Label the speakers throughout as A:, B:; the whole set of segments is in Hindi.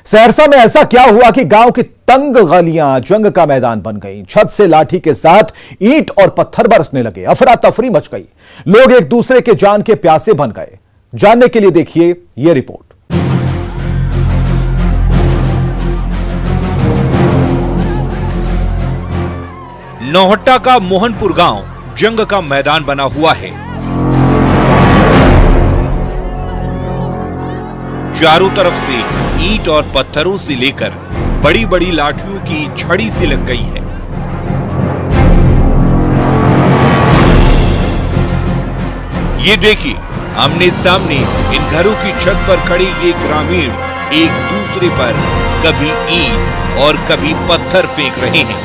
A: सहरसा में ऐसा क्या हुआ कि गांव की तंग गलियां जंग का मैदान बन गईं। छत से लाठी के साथ ईंट और पत्थर बरसने लगे। अफरा तफरी मच गई। लोग एक दूसरे के जान के प्यासे बन गए। जानने के लिए देखिए यह रिपोर्ट।
B: नौहट्टा का मोहनपुर गांव जंग का मैदान बना हुआ है। चारों तरफ से ईंट और पत्थरों से लेकर बड़ी बड़ी लाठियों की झड़ी सी लग गई है। ये देखिए, आमने सामने इन घरों की छत पर खड़े ये ग्रामीण एक दूसरे पर कभी ईंट और कभी पत्थर फेंक रहे हैं।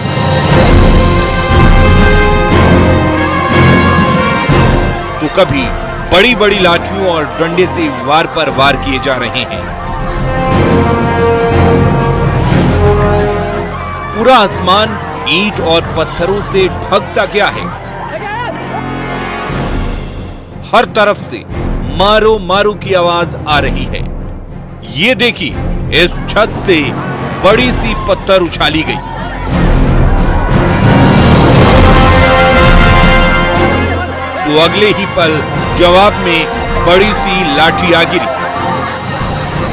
B: तो कभी बड़ी बड़ी लाठियों और डंडे से वार पर वार किए जा रहे हैं। पूरा आसमान ईंट और पत्थरों से ढक सा गया है। हर तरफ से मारो मारो की आवाज आ रही है। ये देखिए, इस छत से बड़ी सी पत्थर उछाली गई। तो अगले ही पल जवाब में बड़ी सी लाठी आ गिरी।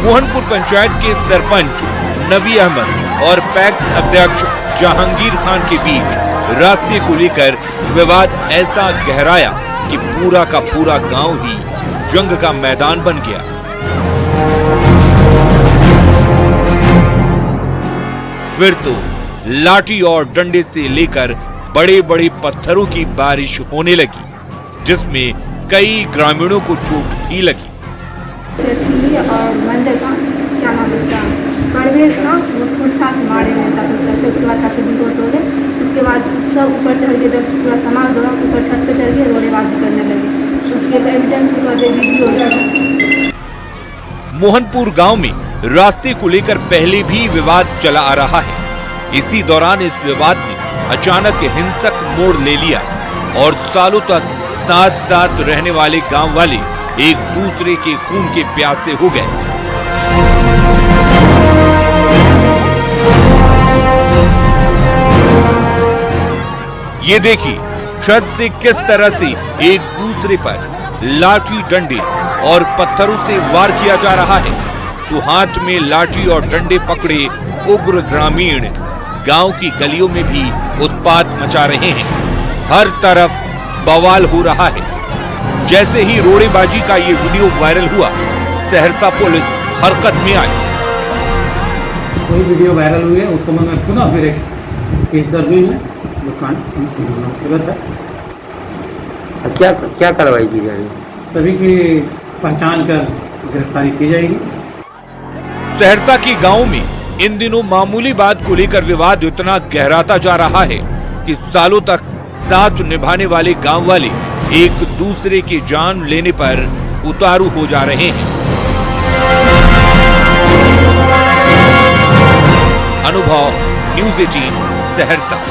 B: मोहनपुर पंचायत के सरपंच नबी अहमद और पैक्स अध्यक्ष जहांगीर खान के बीच रास्ते को लेकर विवाद ऐसा गहराया कि पूरा का पूरा गांव ही जंग का मैदान बन गया। फिर तो लाठी और डंडे से लेकर बड़े बड़े पत्थरों की बारिश होने लगी, जिसमें कई ग्रामीणों को चोट भी लगी।
C: और मंदिर का क्या नाम उसका परवेज का वो फुरसा से मारे हैं चाकू से। उसके बाद चाकू बेहोश हो गए। उसके बाद सब ऊपर चढ़ के जब पूरा समाज दौड़ा ऊपर छत पे चढ़ के रोड़ेबाजी करने लगे। उसके एविडेंस के बाद वीडियो।
B: मोहनपुर गांव में रास्ते को लेकर पहले भी विवाद चला आ रहा है। इसी दौरान इस विवाद ने अचानक हिंसक मोड़ ले लिया और सालों तक साथ साथ रहने वाले गांव वाले एक दूसरे के खून के प्यासे हो गए। ये देखिए, छत से किस तरह से एक दूसरे पर लाठी डंडे और पत्थरों से वार किया जा रहा है। तो हाथ में लाठी और डंडे पकड़े उग्र ग्रामीण गांव की गलियों में भी उत्पात मचा रहे हैं। हर तरफ बवाल हो रहा है। जैसे ही रोड़ेबाजी का ये वीडियो वायरल हुआ, सहरसा पुलिस हरकत में आई।
D: कोई वीडियो वायरल हुई है, उस समय में पुनः फिर एक केस दर्ज हुई है। दुकान
E: क्या क्या कार्रवाई की जाएगी?
D: सभी की पहचान कर गिरफ्तारी की जाएगी।
B: सहरसा के गांव में इन दिनों मामूली बात को लेकर विवाद इतना गहराता जा रहा है कि सालों तक साथ निभाने वाले गांव वाले एक दूसरे की जान लेने पर उतारू हो जा रहे हैं। अनुभव, न्यूज़ 18, सहरसा।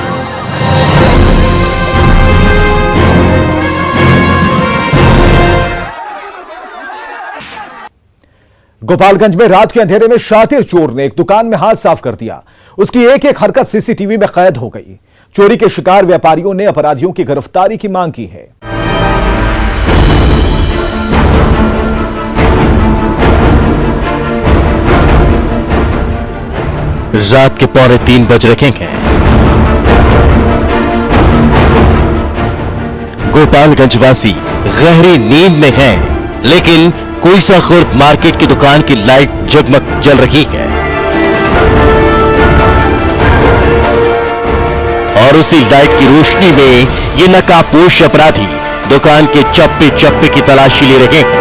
A: गोपालगंज में रात के अंधेरे में शातिर चोर ने एक दुकान में हाथ साफ कर दिया। उसकी एक एक हरकत सीसीटीवी में कैद हो गई। चोरी के शिकार व्यापारियों ने अपराधियों की गिरफ्तारी की मांग की है।
F: रात के 2:45 बज रखे हैं। गोपालगंज वासी गहरी नींद में हैं, लेकिन कोईसा खुर्द मार्केट की दुकान की लाइट जगमग जल रही है और उसी लाइट की रोशनी में ये नकाबपोश अपराधी दुकान के चप्पे चप्पे की तलाशी ले रहे हैं।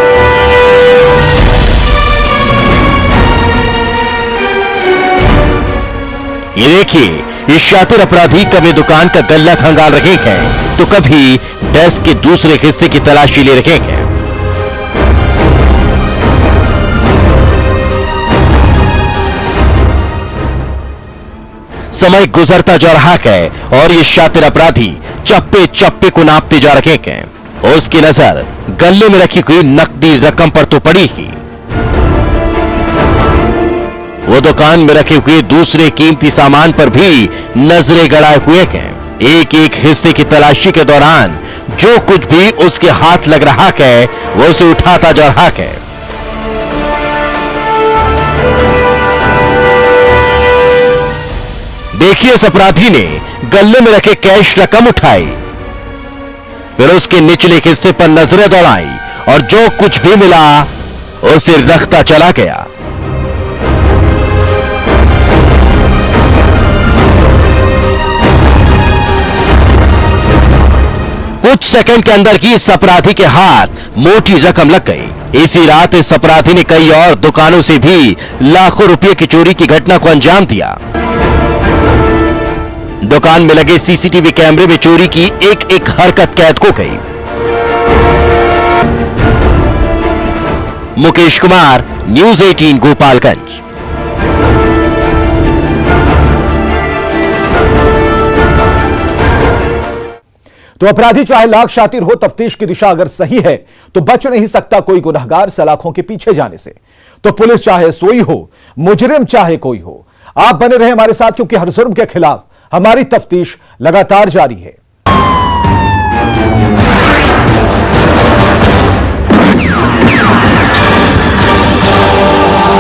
F: ये देखिए, ये शातिर अपराधी कभी दुकान का गल्ला खंगाल रहे हैं तो कभी डेस्क के दूसरे हिस्से की तलाशी ले रहे हैं। समय गुजरता जा रहा है और ये शातिर अपराधी चप्पे चप्पे को नापते जा रहे हैं। उसकी नजर गल्ले में रखी हुई नकदी रकम पर तो पड़ी ही, वो दुकान में रखे हुए दूसरे कीमती सामान पर भी नजरें गड़ाए हुए हैं। एक एक हिस्से की तलाशी के दौरान जो कुछ भी उसके हाथ लग रहा है वो उसे उठाता जा रहा है। देखिए, इस अपराधी ने गले में रखे कैश रकम उठाई, फिर उसके निचले हिस्से पर नजरें दौड़ाई और जो कुछ भी मिला उसे रखता चला गया। कुछ सेकंड के अंदर ही इस अपराधी के हाथ मोटी रकम लग गई। इसी रात इस अपराधी ने कई और दुकानों से भी लाखों रुपए की चोरी की घटना को अंजाम दिया। दुकान में लगे सीसीटीवी कैमरे में चोरी की एक एक हरकत कैद हो गई। मुकेश कुमार, न्यूज़ 18 गोपालगंज।
A: तो अपराधी चाहे लाख शातिर हो, तफ्तीश की दिशा अगर सही है तो बच नहीं सकता कोई गुनहगार सलाखों के पीछे जाने से। तो पुलिस चाहे सोई हो, मुजरिम चाहे कोई हो, आप बने रहे हमारे साथ, क्योंकि हर जुर्म के खिलाफ हमारी तफ्तीश लगातार जारी है।